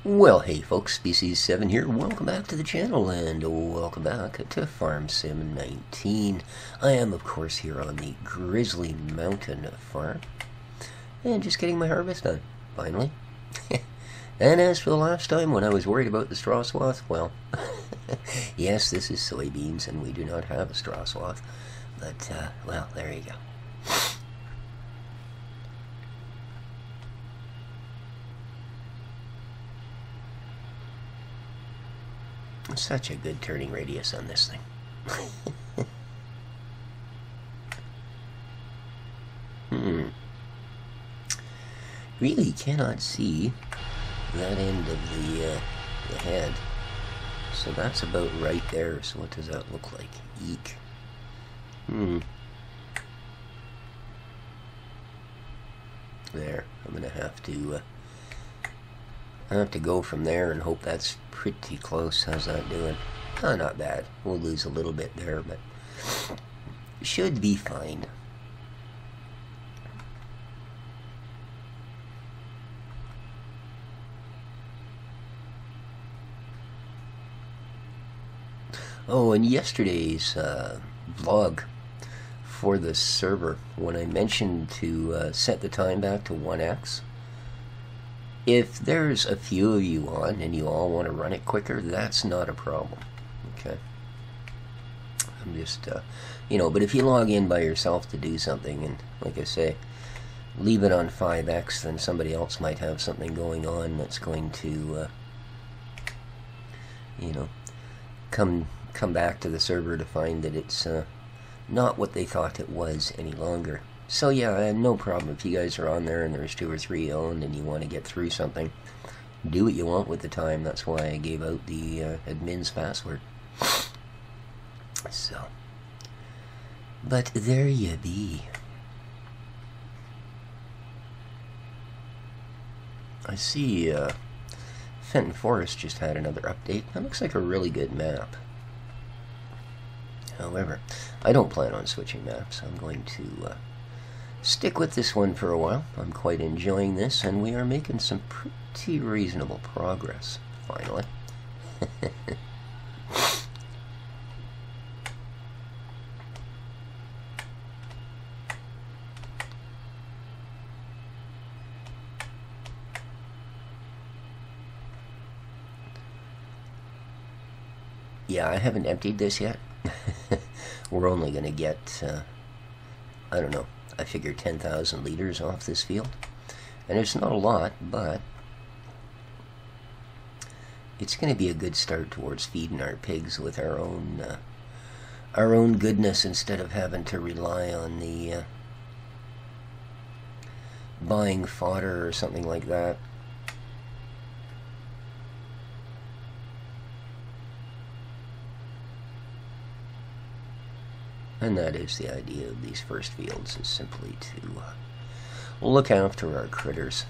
Well, hey folks, Species 7 here. Welcome back to the channel and welcome back to Farm Sim 19. I am, of course, here on the Grizzly Mountain farm and just getting my harvest done, finally. And as for the last time when I was worried about the straw swath, well, yes, this is soybeans and we do not have a straw swath, but, well, there you go. Such a good turning radius on this thing. Really cannot see that end of the head. So that's about right there. So what does that look like? Eek. There. I'm gonna have to go from there and hope that's pretty close. How's that doing? Oh, not bad. We'll lose a little bit there, but should be fine. Oh, and yesterday's vlog for the server, when I mentioned to set the time back to 1x, if there's a few of you on and you all want to run it quicker, that's not a problem, okay? I'm just, you know, but if you log in by yourself to do something, and like I say, leave it on 5x, then somebody else might have something going on that's going to, you know, come back to the server to find that it's not what they thought it was any longer. So yeah, no problem. If you guys are on there and there's 2 or 3 on and you want to get through something, do what you want with the time. That's why I gave out the admin's password. So, but there you be. I see Fenton Forest just had another update. That looks like a really good map. However, I don't plan on switching maps. I'm going to stick with this one for a while. I'm quite enjoying this, and we are making some pretty reasonable progress, finally. Yeah, I haven't emptied this yet. We're only going to get, I don't know, I figure 10,000 liters off this field. And it's not a lot, but it's going to be a good start towards feeding our pigs with our own goodness, instead of having to rely on the buying fodder or something like that. And that is the idea of these first fields, is simply to look after our critters.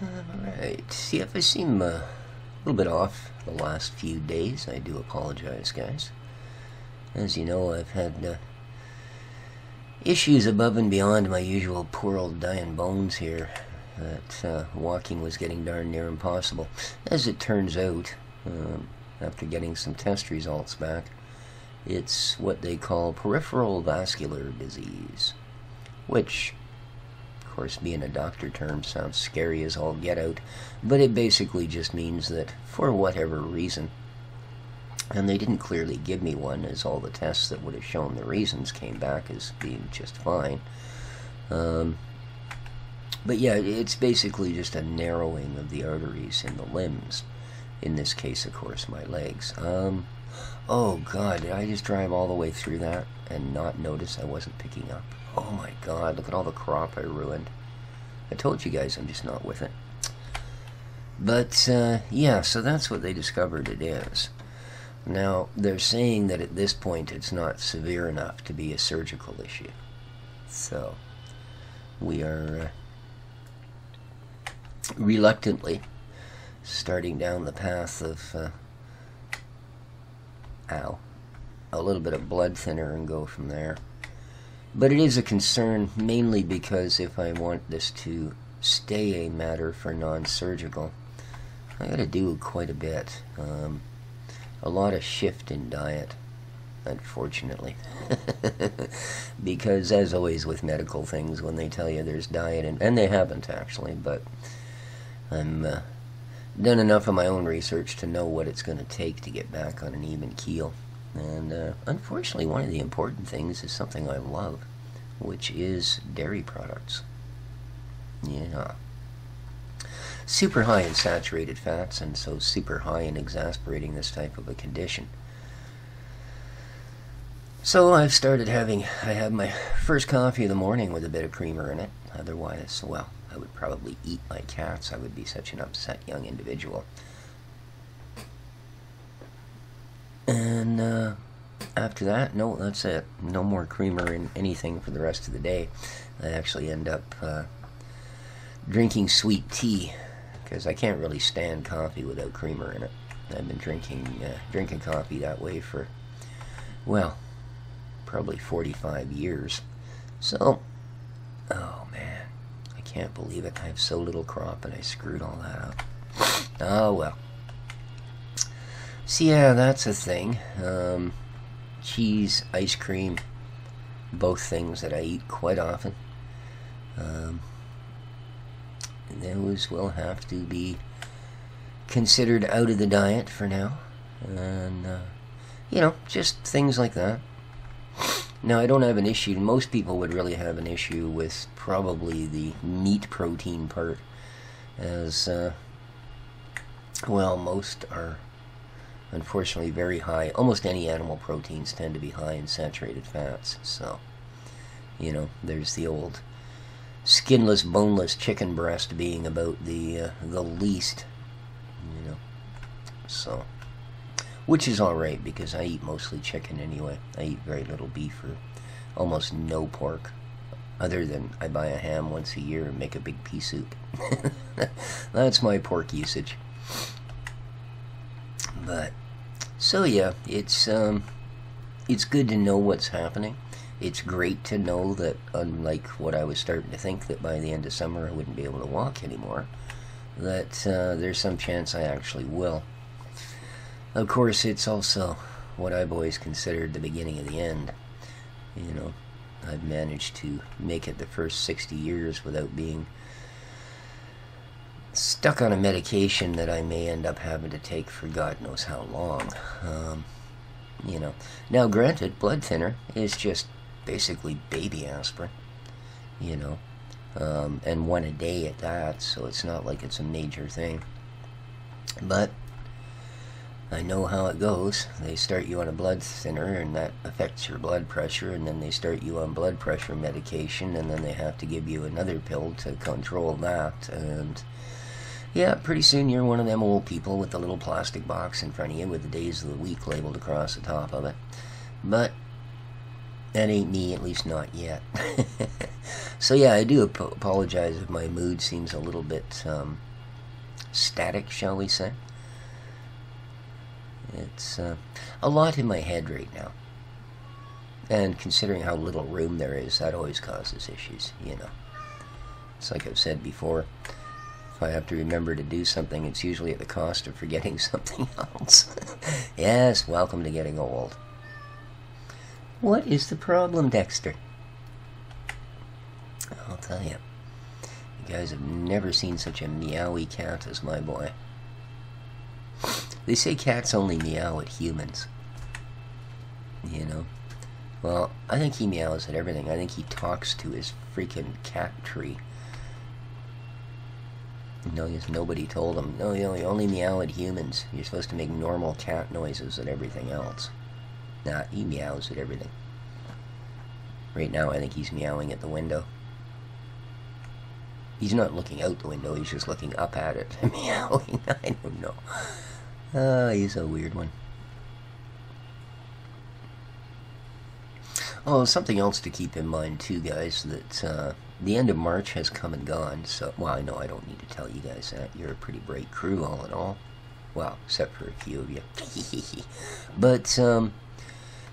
Alright, yeah, if I seem a little bit off the last few days, I do apologize, guys. As you know, I've had issues above and beyond my usual poor old dying bones here, that walking was getting darn near impossible. As it turns out, after getting some test results back, it's what they call peripheral vascular disease, which, of course, being a doctor term, sounds scary as all get out, but it basically just means that for whatever reason, and they didn't clearly give me one, as all the tests that would have shown the reasons came back as being just fine. But yeah, it's basically just a narrowing of the arteries in the limbs. In this case, of course, my legs. Oh god, did I just drive all the way through that and not notice I wasn't picking up? Oh my god, look at all the crop I ruined. I told you guys I'm just not with it. But, yeah, so that's what they discovered it is. Now, they're saying that at this point it's not severe enough to be a surgical issue. So, we are reluctantly starting down the path of, a little bit of blood thinner and go from there. But it is a concern, mainly because if I want this to stay a matter for non-surgical, I gotta do quite a bit. A lot of shift in diet, unfortunately. Because as always with medical things, when they tell you there's diet, and they haven't actually, but I'm done enough of my own research to know what it's going to take to get back on an even keel. And unfortunately, one of the important things is something I love, which is dairy products. Yeah. Super high in saturated fats, and so super high in exasperating this type of a condition. So I have my first coffee of the morning with a bit of creamer in it. Otherwise, well, I would probably eat my cats. I would be such an upset young individual. And after that, no, that's it. No more creamer in anything for the rest of the day. I actually end up drinking sweet tea, because I can't really stand coffee without creamer in it. I've been drinking coffee that way for, well, probably 45 years. So, oh man, I can't believe it. I have so little crop and I screwed all that up. Oh well. So yeah, that's a thing. Cheese, ice cream, both things that I eat quite often. Those will have to be considered out of the diet for now. And, just things like that. Now, I don't have an issue. Most people would really have an issue with probably the meat protein part, as, most are unfortunately very high. Almost any animal proteins tend to be high in saturated fats. So, there's the old skinless, boneless chicken breast being about the least, So, which is alright, because I eat mostly chicken anyway. I eat very little beef or almost no pork, other than I buy a ham once a year and make a big pea soup. That's my pork usage. But, so yeah, it's good to know what's happening. It's great to know that, unlike what I was starting to think, that by the end of summer I wouldn't be able to walk anymore, that there's some chance I actually will. Of course, it's also what I've always considered the beginning of the end. I've managed to make it the first 60 years without being stuck on a medication that I may end up having to take for God knows how long. Now granted, blood thinner is just basically baby aspirin, and one a day at that, so it's not like it's a major thing. But I know how it goes. They start you on a blood thinner, and that affects your blood pressure, and then they start you on blood pressure medication, and then they have to give you another pill to control that, and yeah, pretty soon you're one of them old people with the little plastic box in front of you with the days of the week labeled across the top of it. But that ain't me, at least not yet. So yeah, I do apologize if my mood seems a little bit static, shall we say. It's a lot in my head right now. And considering how little room there is, that always causes issues, It's like I've said before. If I have to remember to do something, it's usually at the cost of forgetting something else. Yes, welcome to getting old. What is the problem, Dexter? I'll tell you. You guys have never seen such a meowy cat as my boy. They say cats only meow at humans. Well, I think he meows at everything. I think he talks to his freaking cat tree. No, yes, nobody told him. No, you only meow at humans. You're supposed to make normal cat noises at everything else. Nah, he meows at everything. Right now, I think he's meowing at the window. He's not looking out the window, he's just looking up at it. Meowing, I don't know. He's a weird one. Oh, something else to keep in mind, too, guys, that the end of March has come and gone, so, well, I know I don't need to tell you guys that. You're a pretty bright crew, all in all. Well, except for a few of you. But,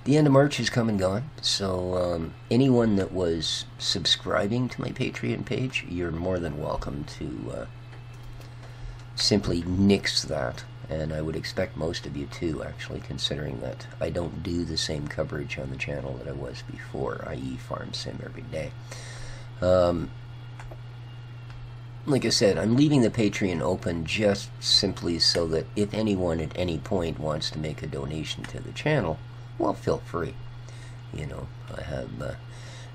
The end of March has come and gone, so anyone that was subscribing to my Patreon page, you're more than welcome to simply nix that. And I would expect most of you to, actually, considering that I don't do the same coverage on the channel that I was before, i.e. Farm Sim every day. Like I said, I'm leaving the Patreon open just simply so that if anyone at any point wants to make a donation to the channel, well, feel free. You know, I have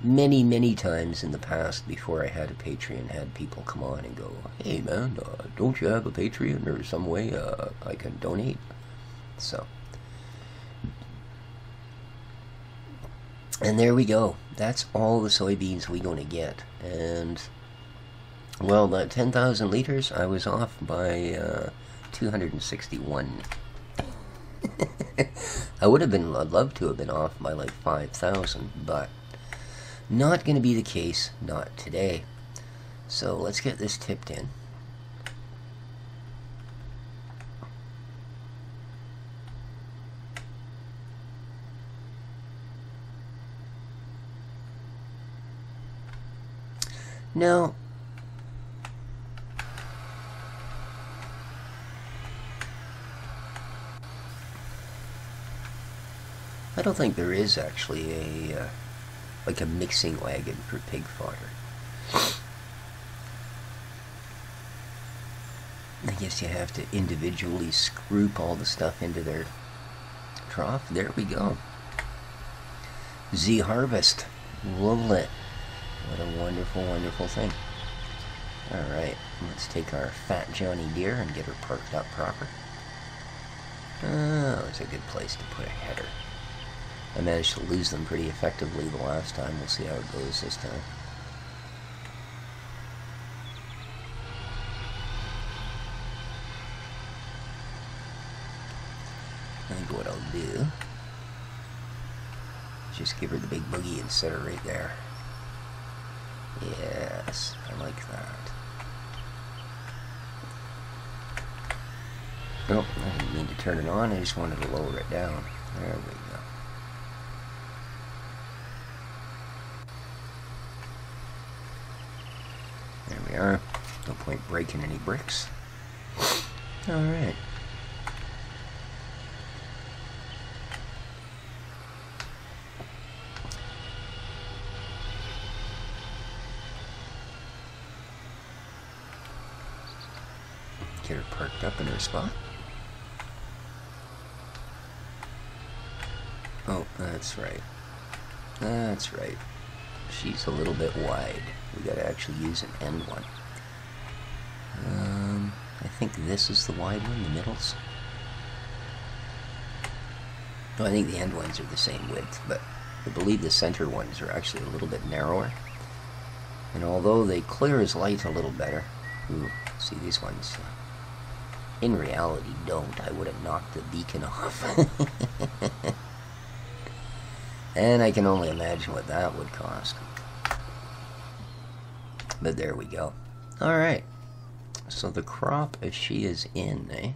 many, many times in the past, before I had a Patreon, had people come on and go, hey man, don't you have a Patreon or some way I can donate? So, and there we go. That's all the soybeans we're going to get. And, well, that 10,000 liters, I was off by 261. I'd love to have been off by like 5,000, but not going to be the case, not today. So let's get this tipped in. Now, I don't think there is actually a like a mixing wagon for pig fodder. I guess you have to individually scoop all the stuff into their trough. There we go. Z-Harvest. Lovely. What a wonderful, wonderful thing. Alright, let's take our fat Johnny deer and get her parked up proper. Oh, it's a good place to put a header. I managed to lose them pretty effectively the last time. We'll see how it goes this time. I think what I'll do is just give her the big boogie and set her right there. Yes, I like that. Nope, I didn't mean to turn it on. I just wanted to lower it down. There we go. There we are. No point breaking any bricks. Alright. Get her parked up in her spot. Oh, that's right. That's right. She's a little bit wide. We gotta actually use an end one. I think this is the wide one, the middles. No, I think the end ones are the same width, but I believe the center ones are actually a little bit narrower. And although they clear as light a little better, ooh, see these ones, in reality don't. I would have knocked the beacon off. And I can only imagine what that would cost. But there we go. Alright. So the crop as she is in, eh?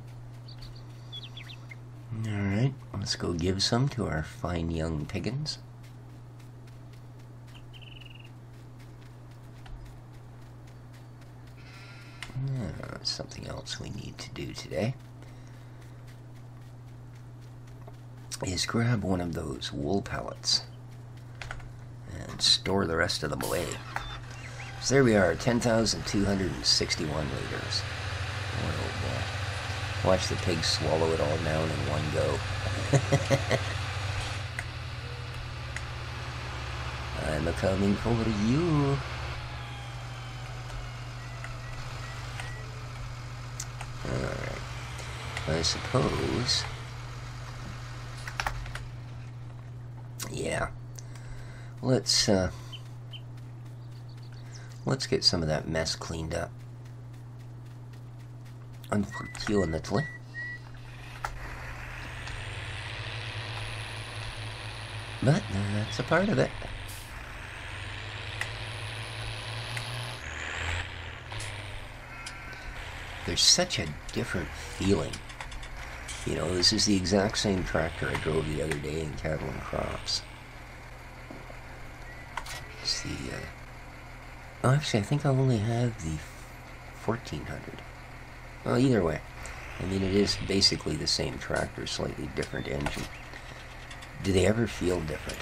Alright, let's go give some to our fine young piggins. Something else we need to do today is grab one of those wool pellets and store the rest of them away. So there we are, 10,261 liters. Oh boy. Watch the pig swallow it all down in one go. I'm a-coming for you. Alright. I suppose... yeah. Let's get some of that mess cleaned up. Unfortunately. But that's a part of it. There's such a different feeling You know, this is the exact same tractor I drove the other day in cattle and crops. It's the, oh, actually, I think I only have the 1400. Well, either way. I mean, it is basically the same tractor, slightly different engine. Do they ever feel different?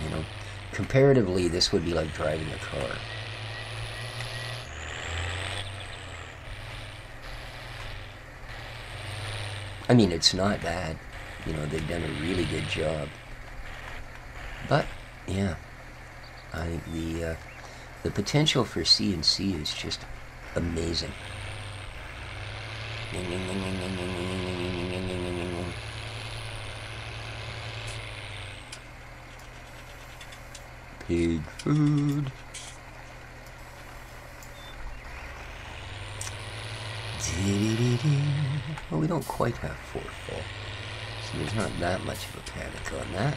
You know, comparatively, this would be like driving a car. I mean, it's not bad. You know, they've done a really good job. But, yeah, I think the potential for CNC is just amazing. Pig food. Well, we don't quite have 4 full, so there's not that much of a panic on that.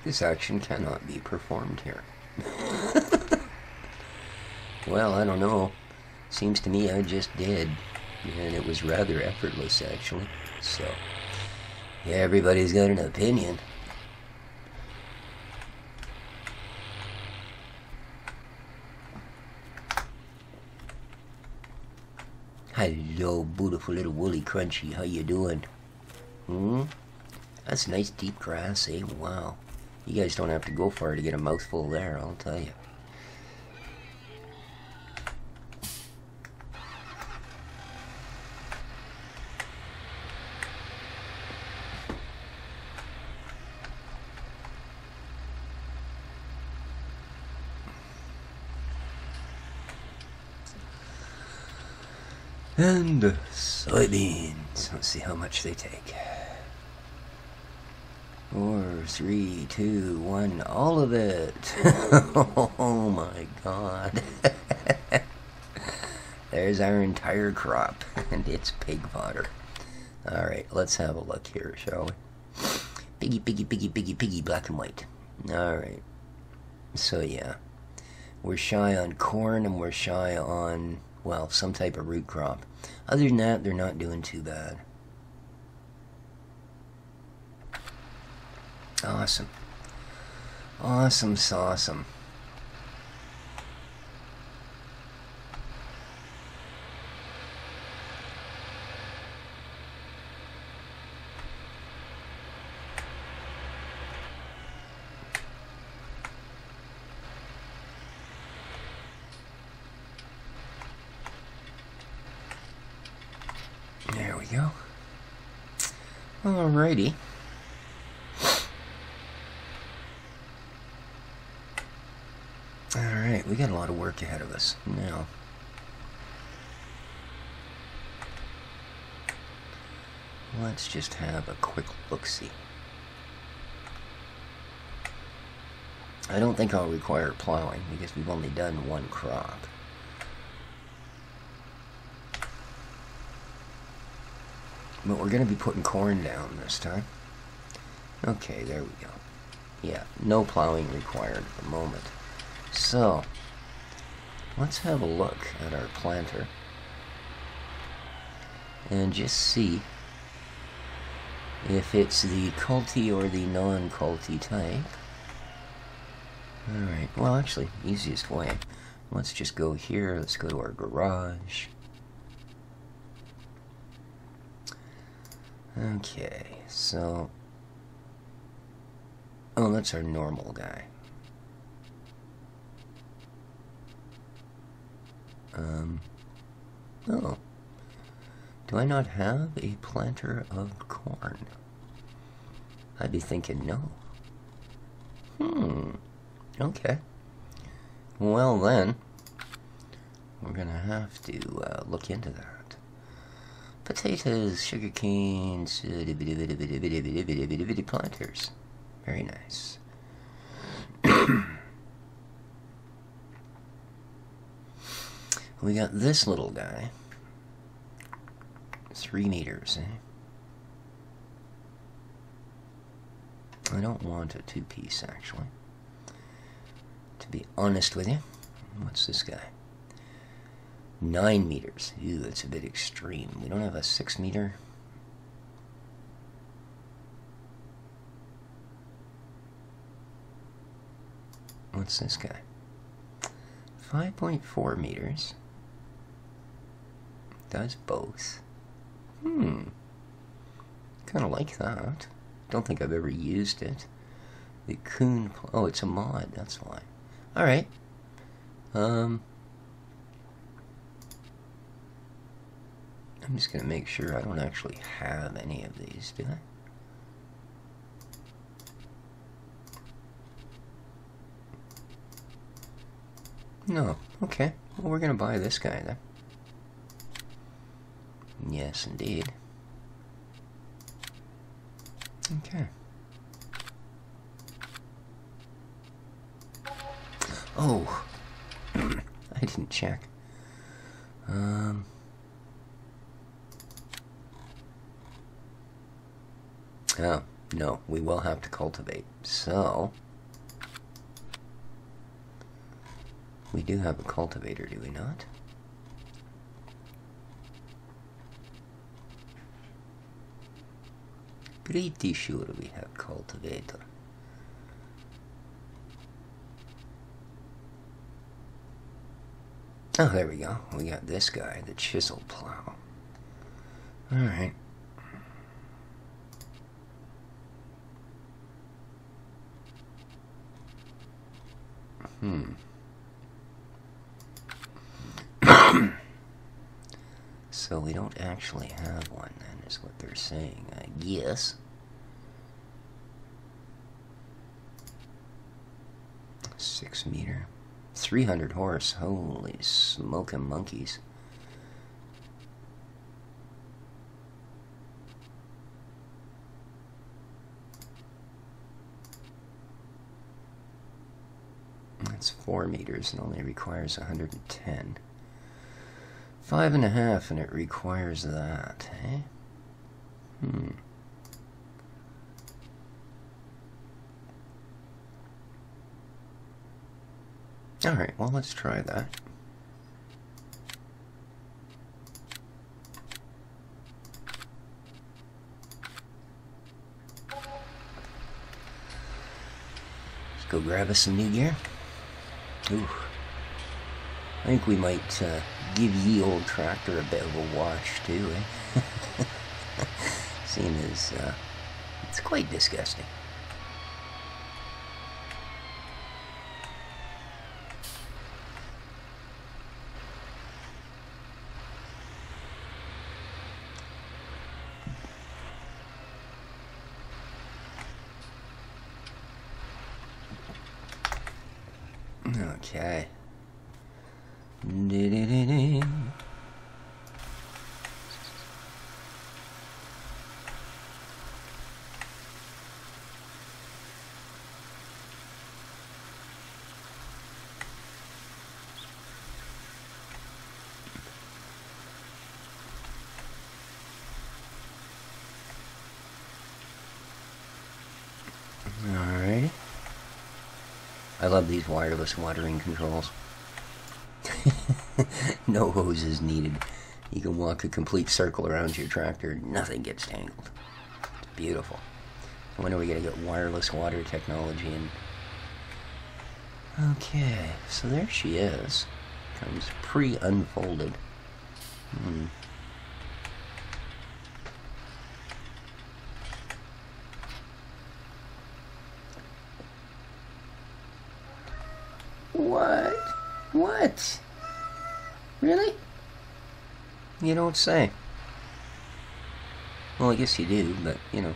This action cannot be performed here. Well, I don't know. Seems to me I just did, and it was rather effortless, actually. So, yeah, everybody's got an opinion. Hello, beautiful little woolly crunchy. How you doing? That's nice deep grass, eh? Wow. You guys don't have to go far to get a mouthful there, I'll tell you. And soybeans. Let's see how much they take. 4, 3, 2, 1, all of it. Oh my god. There's our entire crop, and it's pig fodder. Alright, let's have a look here, shall we? Piggy, piggy, piggy, piggy, piggy, black and white. Alright. So yeah. We're shy on corn, and we're shy on, well, some type of root crop. Other than that, they're not doing too bad. Awesome. Awesome sauceum. There we go. Alrighty. Alright, we got a lot of work ahead of us now. Let's just have a quick look-see. I don't think I'll require plowing because we've only done one crop. But we're going to be putting corn down this time. Okay, there we go. Yeah, no plowing required at the moment. So, let's have a look at our planter and just see if it's the culti or the non-culti type. Alright, well actually, easiest way. Let's just go here, let's go to our garage. Okay, so... oh, that's our normal guy. Oh. Do I not have a planter of corn? I'd be thinking no. Okay. Well then, we're gonna have to look into that. Potatoes, sugar canes, planters. Very nice. We got this little guy. 3 meters, eh? I don't want a two-piece, actually. To be honest with you. What's this guy? 9 meters. Ooh, that's a bit extreme. We don't have a 6 meter. What's this guy? 5.4 meters. Does both. Kind of like that. Don't think I've ever used it. The Coon. Oh, it's a mod. That's why. All right. I'm just gonna make sure I don't actually have any of these, do I? No. Okay. Well, we're gonna buy this guy then. Yes, indeed. Okay. Oh, I didn't check. Oh, no, we will have to cultivate. So, we do have a cultivator, do we not? Pretty sure we have cultivator. Oh, there we go. We got this guy, the chisel plow. Alright. So we don't actually have one, then, is what they're saying, I guess. 6 meter. 300 horse. Holy smoking monkeys. That's 4 meters and only requires 110. 5.5 and it requires that, eh? Alright, well, let's try that. Let's go grab us some new gear. Ooh. I think we might give ye old tractor a bit of a wash, too, eh? Seeing as it's quite disgusting. Okay. Alrighty. I love these wireless watering controls. No hoses needed. You can walk a complete circle around your tractor, nothing gets tangled. It's beautiful. When are we gonna get wireless water technology in? Okay, so there she is. Comes pre-unfolded. What? What? Really? You don't say. Well, I guess you do, but, you know.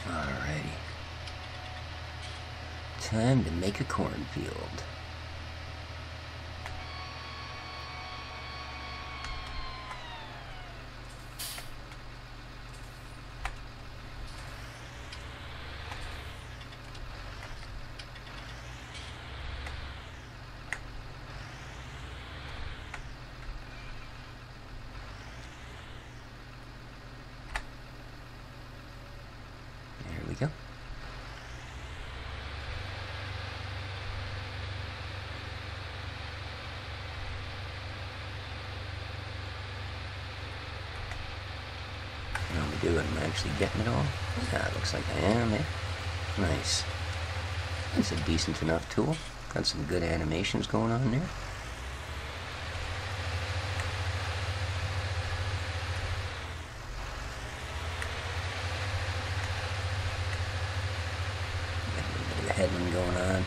Alrighty. Time to make a cornfield. we go. How am I doing? Am I actually getting it all? Yeah, it looks like I am, eh? Nice. That's a decent enough tool. Got some good animations going on there. Got a little bit of a headland going on.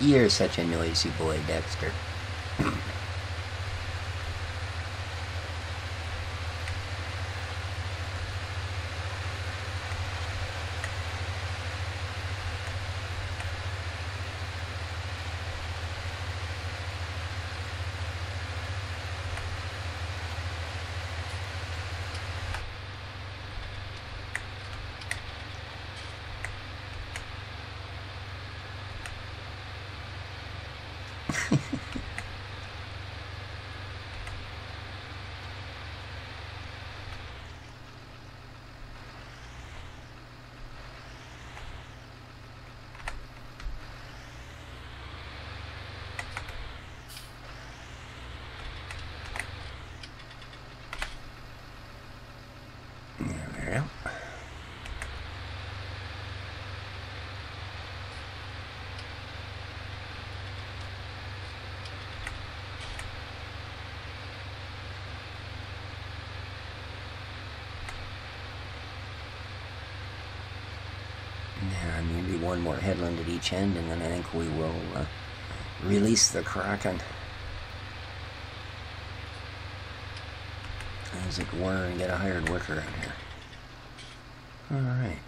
You're such a noisy boy, Dexter. There. Yeah, maybe one more headland at each end, and then I think we will release the Kraken, as it were, and get a hired worker out here. Alright.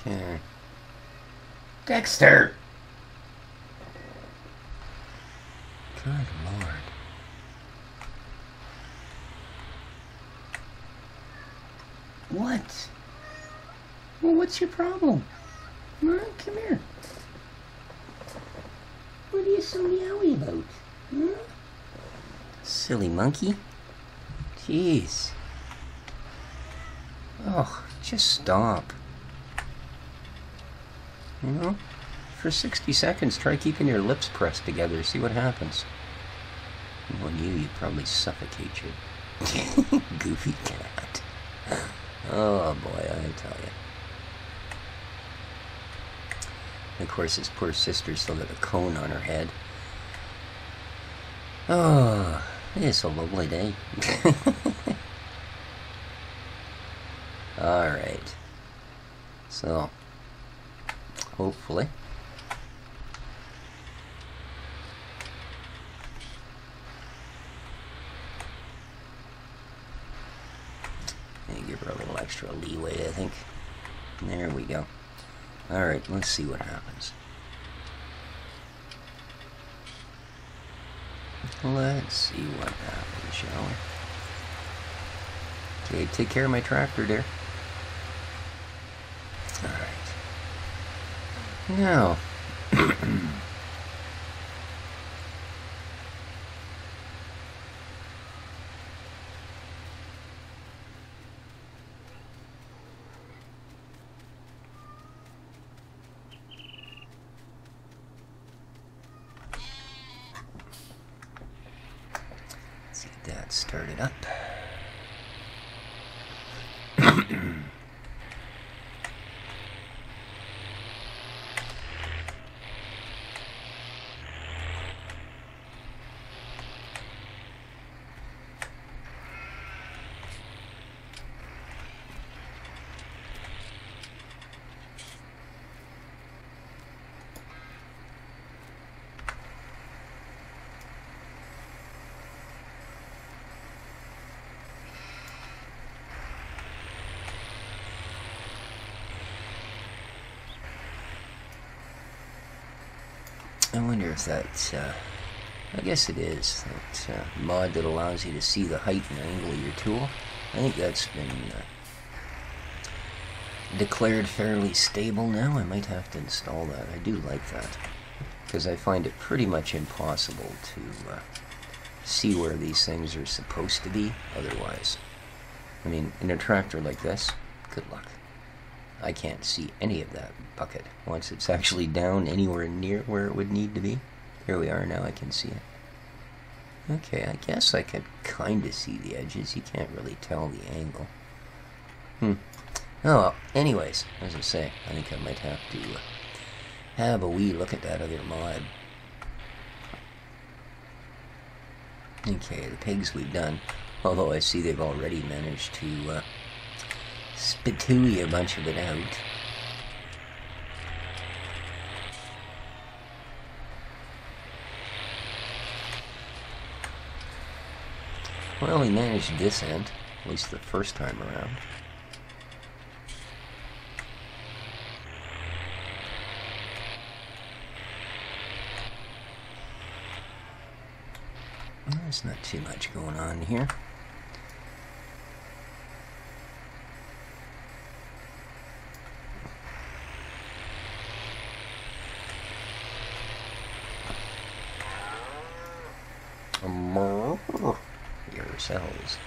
Okay. Dexter! Good Lord. What? Well, what's your problem? Huh? Come here. What are you so meowy about? Huh? Silly monkey. Jeez. Oh, just stop. You know, for 60 seconds, try keeping your lips pressed together. See what happens. On you, you'd probably suffocate your goofy cat. Oh boy, I tell you. And of course, his poor sister's still got a cone on her head. Oh, it's a lovely day. Alright. So, hopefully. And give her a little extra leeway, I think. There we go. Alright, let's see what happens. Let's see what happens, shall we? Okay, take care of my tractor, dear. Alright. Now, get that started up. I wonder if that's, I guess it is, that mod that allows you to see the height and angle of your tool. I think that's been declared fairly stable now. I might have to install that. I do like that, because I find it pretty much impossible to see where these things are supposed to be otherwise. I mean, in a tractor like this, good luck. I can't see any of that bucket once it's actually down anywhere near where it would need to be. Here we are now, I can see it. Okay, I guess I could kind of see the edges. You can't really tell the angle. Oh, well, anyways, as I say, I think I might have to have a wee look at that other mod. Okay, the pigs we've done. Although I see they've already managed to spitooey a bunch of it out. Well, we managed this end, at least the first time around. There's not too much going on here. Yourselves.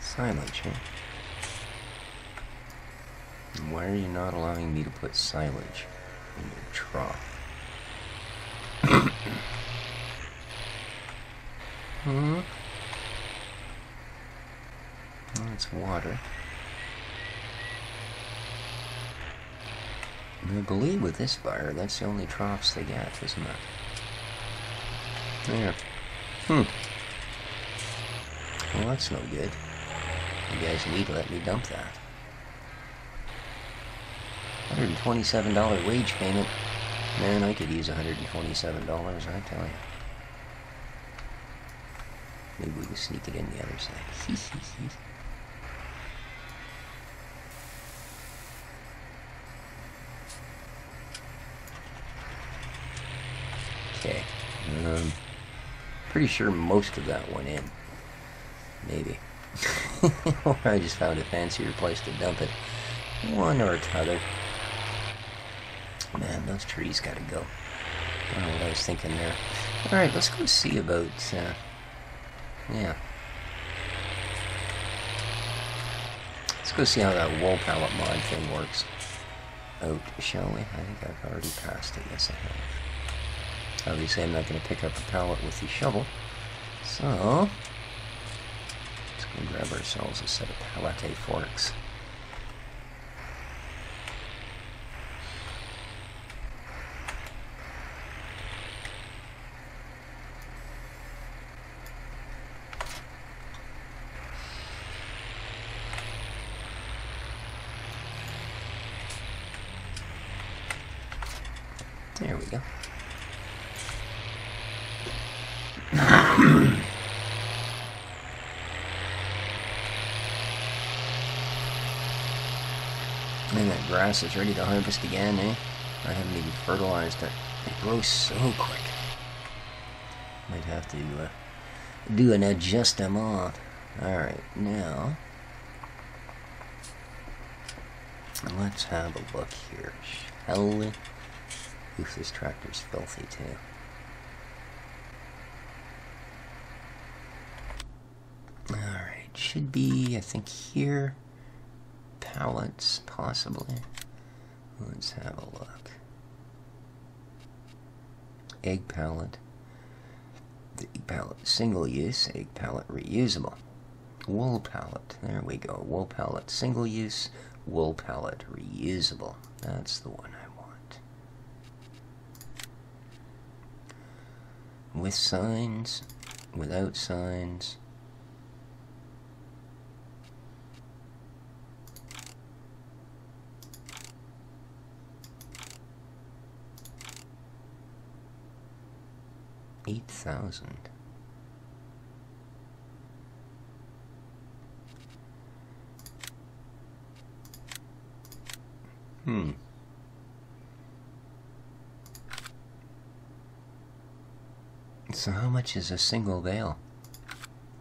Silage, huh? Why are you not allowing me to put silage in your trough? Oh, it's water. I believe with this buyer, that's the only troughs they get, isn't it? There. Well, that's no good. You guys need to let me dump that. $127 wage payment. Man, I could use $127, I tell you. Maybe we can sneak it in the other side. Okay. Pretty sure most of that went in. Maybe. Or I just found a fancier place to dump it. One or t'other. Man, those trees gotta go. I don't know what I was thinking there. Alright, let's go see about, yeah. Let's go see how that wool pallet mod thing works out, shall we? I think I've already passed it. Yes, I have. Obviously, I'm not going to pick up a pallet with the shovel. So, let's go grab ourselves a set of palette forks. There we go. And that grass is ready to harvest again, eh? I haven't even fertilized it. It grows so quick. Might have to do an adjustment. Alright, now Let's have a look here, shall we? Oof, this tractor's filthy too. Alright, should be, I think, here. Pallets, possibly. Let's have a look. Egg pallet. The egg pallet, single use. Egg pallet, reusable. Wool pallet, there we go. Wool pallet, single use. Wool pallet, reusable. That's the one I want. With signs, without signs. $8,000. So how much is a single bale?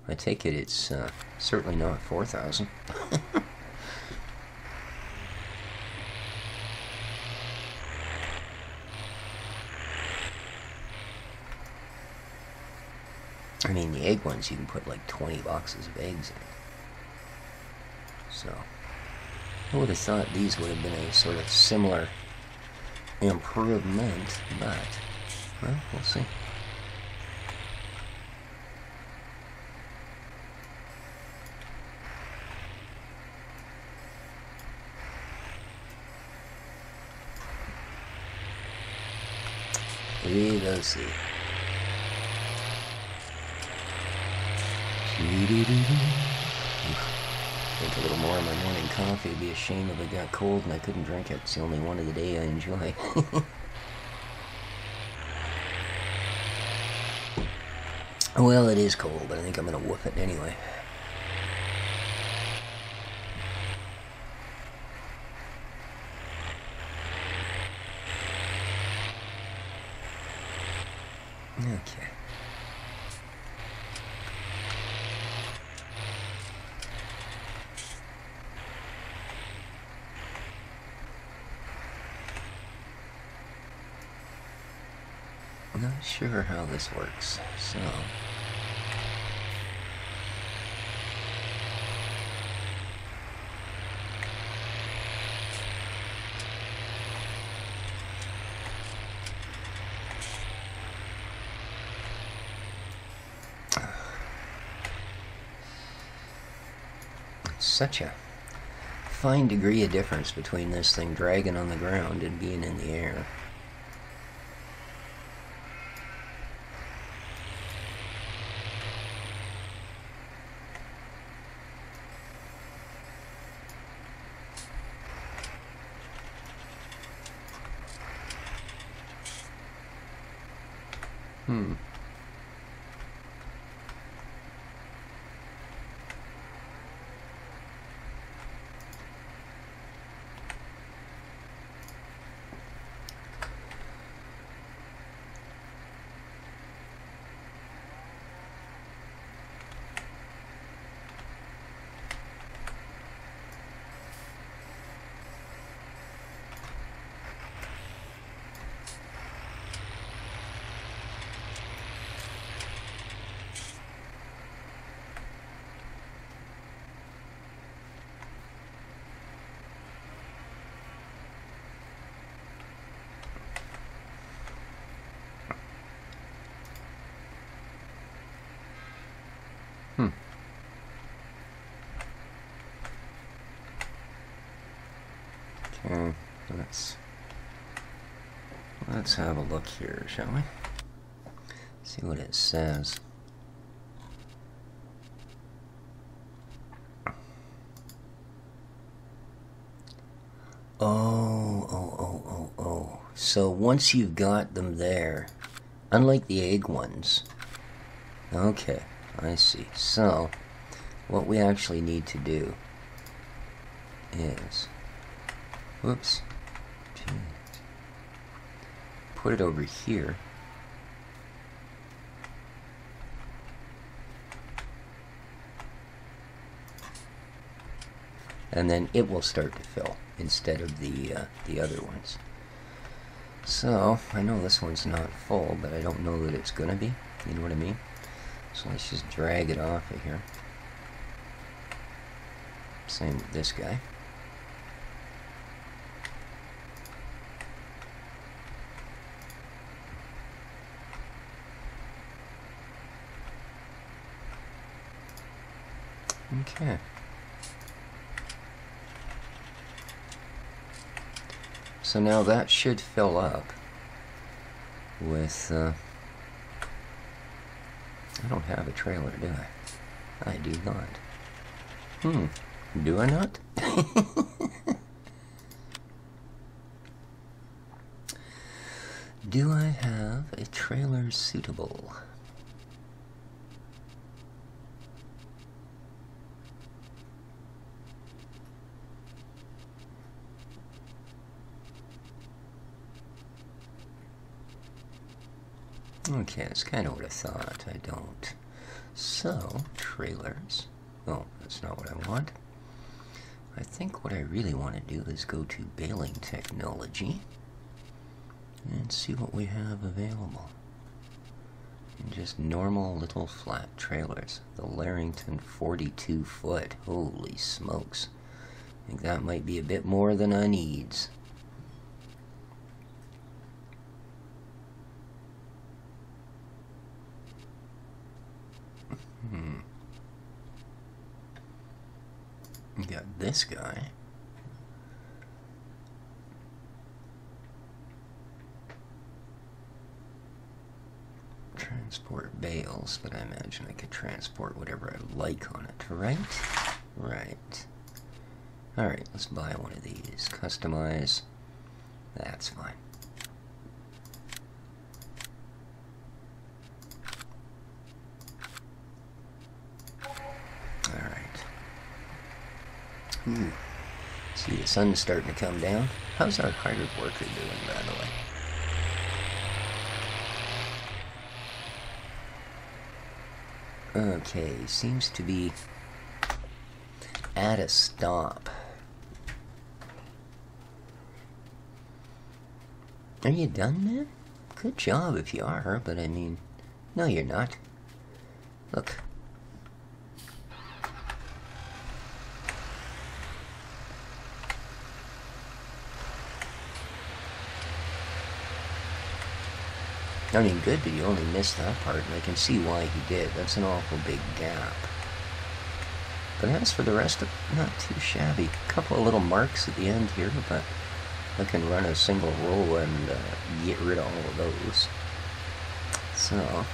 I take it it's certainly not 4,000. I mean, the egg ones, you can put like 20 boxes of eggs in. So, I would have thought these would have been a sort of similar improvement, but, well, we'll see. We will see. Drink a little more of my morning coffee. It'd be a shame if it got cold and I couldn't drink it. It's the only one of the day I enjoy. Well, it is cold, but I think I'm gonna whoop it anyway. Okay. Not sure how this works, so... Such a fine degree of difference between this thing dragging on the ground and being in the air. Okay, let's have a look here, shall we? See what it says. Oh. So once you've got them there, unlike the egg ones, okay, I see. So what we actually need to do is, whoops, put it over here. and then it will start to fill instead of the other ones. So I know this one's not full, but I don't know that it's gonna be. You know what I mean? So let's just drag it off of here. Same with this guy. Okay. So now that should fill up with, I don't have a trailer, do I? I do not. Do I not? Do I have a trailer suitable? Okay, that's kind of what I thought. I don't. So, trailers. Oh, that's not what I want. I think what I really want to do is go to baling technology and see what we have available. And just normal little flat trailers. The Larrington 42 foot. Holy smokes. I think that might be a bit more than I needs. You got this guy. Transport bales, but I imagine I could transport whatever I like on it, right? Right. Alright, let's buy one of these. Customize. That's fine. See, the sun's starting to come down. How's our hired worker doing, by the way? Okay, seems to be at a stop. Are you done, man? Good job if you are, but I mean, no, you're not. Look. I mean, good, but you only missed that part, and I can see why he did. That's an awful big gap. But as for the rest of it, not too shabby. A couple of little marks at the end here, but I can run a single row and get rid of all of those. So...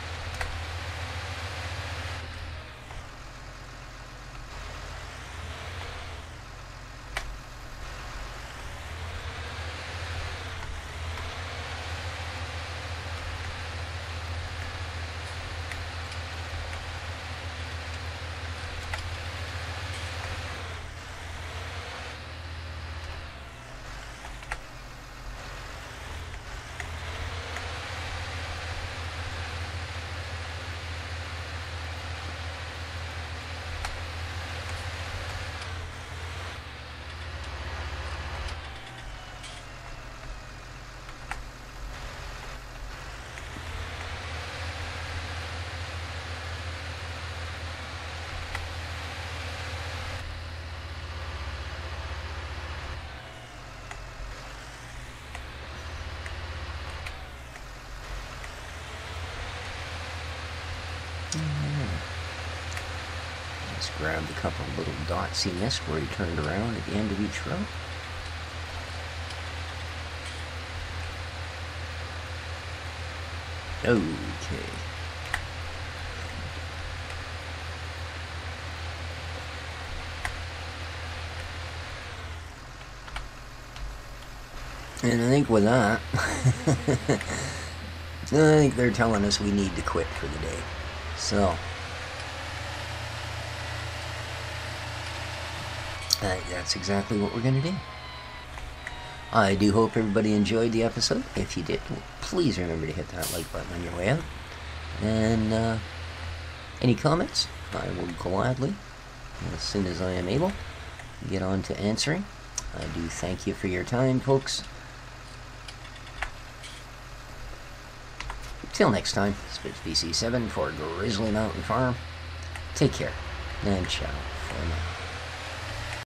Just grabbed a couple of little dots he missed where he turned around at the end of each row. Okay. And I think with that, I think they're telling us we need to quit for the day. So, I think that's exactly what we're going to do. I do hope everybody enjoyed the episode. If you did, please remember to hit that like button on your way out. And any comments, I will gladly, as soon as I am able, get on to answering. I do thank you for your time, folks. Till next time, Spitz BC7 for Grizzly Mountain Farm. Take care, and ciao for now.